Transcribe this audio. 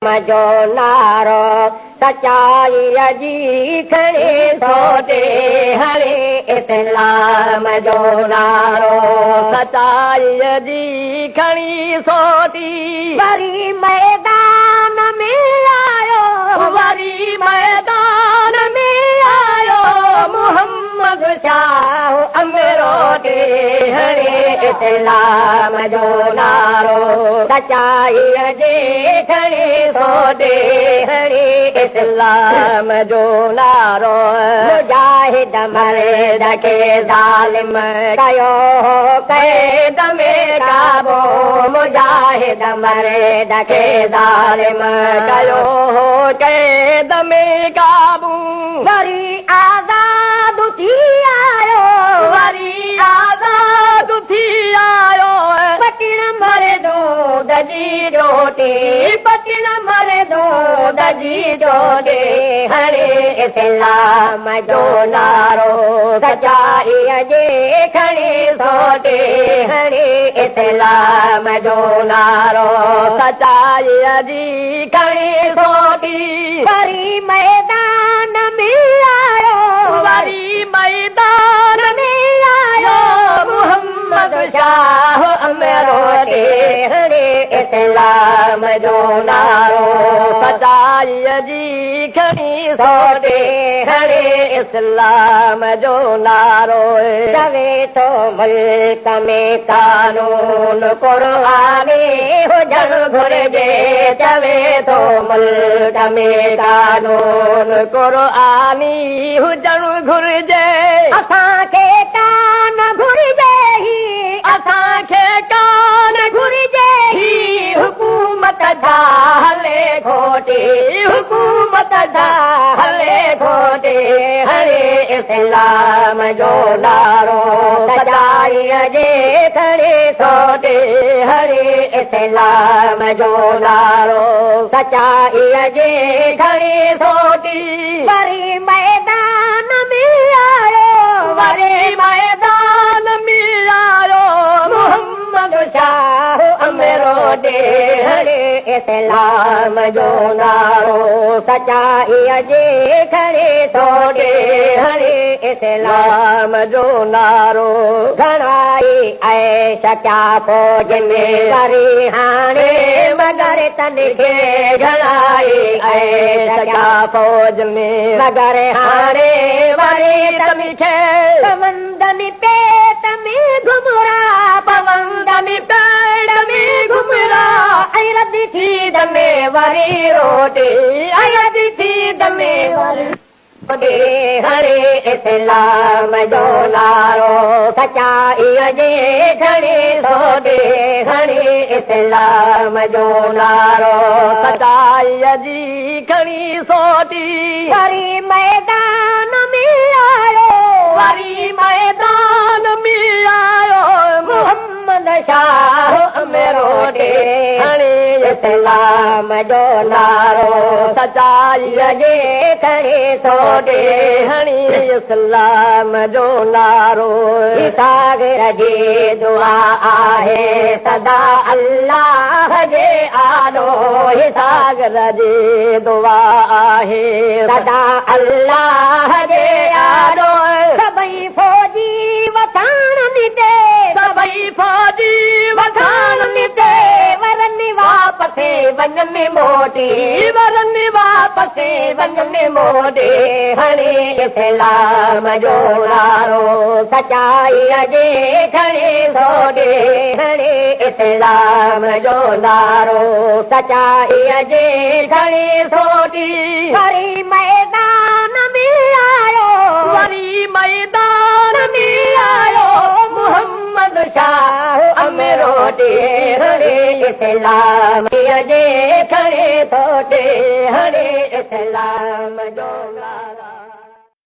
मजो नारो सचाई जी खड़े सोटे हरे इस्लाम जो नारो सचाई जी खड़ी सोटी वरी मैदान में आयो वरी मैदान में आयो मोहम्मद शाह अमरो दे हरे इस्लाम जो नारो सचाई जी खड़ी सोटे हरे इस्लाम जो नारो मुजाहिद मर्द के जालिम कयो कैद में काबू मुजाहिद मर्द के जालिम कयो कैद में काबू वरी आजाद थी आयो वरी आजाद थी आयो पटिण मरे दो दजी रोटी पटिण मरे दो दजी जोड़े हरे इस्लाम जो नारो सचाई जे खड़ी सोटे हरे इस्लाम जो नारो सचाई जी खड़ी सोटी वरी मैदान में आयो वरी मैदान में आयो मोहम्मद शाह अमरो दे हरे इस्लाम जो नारो सचाई जी खड़ी सोटे हरे इस्लाम जो नारो चवे तो मुल्क में कानून कुर्बानी हुजण घुर्जे चवे तो मुल्क में कानून कुर्बानी हुजण घुर्जे असांखे कान घुर्जे ही असांखे कान घुर्जे ही हुकूमत जा हले घोटे हुकूमत जा हले घोटे हरे इस्लाम जो नारो सचाई जे खड़े सोटे हरे इस्लाम जो नारो सचाई जे खड़े सोटी वरी मैदान में आयो वरी मैदान में आयो मोहम्मद शाह अमरो दे हरे इस्लाम जो नारो सचाई जे खड़े सोटे हरे इस्लाम जो नारो घणाई ऐश क्या फौज में वरी हाणे मगर तन खे घणाई ऐश क्या फौज में मगर हाणे वरी तन खे पवंदनी पेट में घुमरा पवंदनी पेट में घुमरा ऐं रदी थी दमे वरी रोटी ऐं रदी थी दमे वरी हरे इस्लाम जो नारो सचाई जे खड़ी सोटे हरे इस्लाम जो नारो सचाई जी खड़ी सोटी वरी मैदान में आयो वरी मैदान में आयो मोहम्मद शाह अमरो दे हरे इस्लाम जो नारो सचाई जे खड़ी सोटे हरे इस्लाम जो नारो सागर जी दुआ आहे सदा अल्लाह जे आलो सागर जी दुआ आहे सदा अल्लाह जे आलो सभई फौजी वठाणनि ते सभई फौजी वठाणनि ते वरनि वापसि वञनि मोटी वरनि वापसि वञनि मोटी हरे इस्लाम जो नारो सचाई जे खड़ी सोटे हरे इस्लाम जो नारो सचाई जे खड़ी सोटी वरी मैदान में आयो वरी मैदान में आयो मोहम्मद शाह अमरो दे हरे इस्लाम जे खड़ी सोटे हरे इस्लाम जो नारो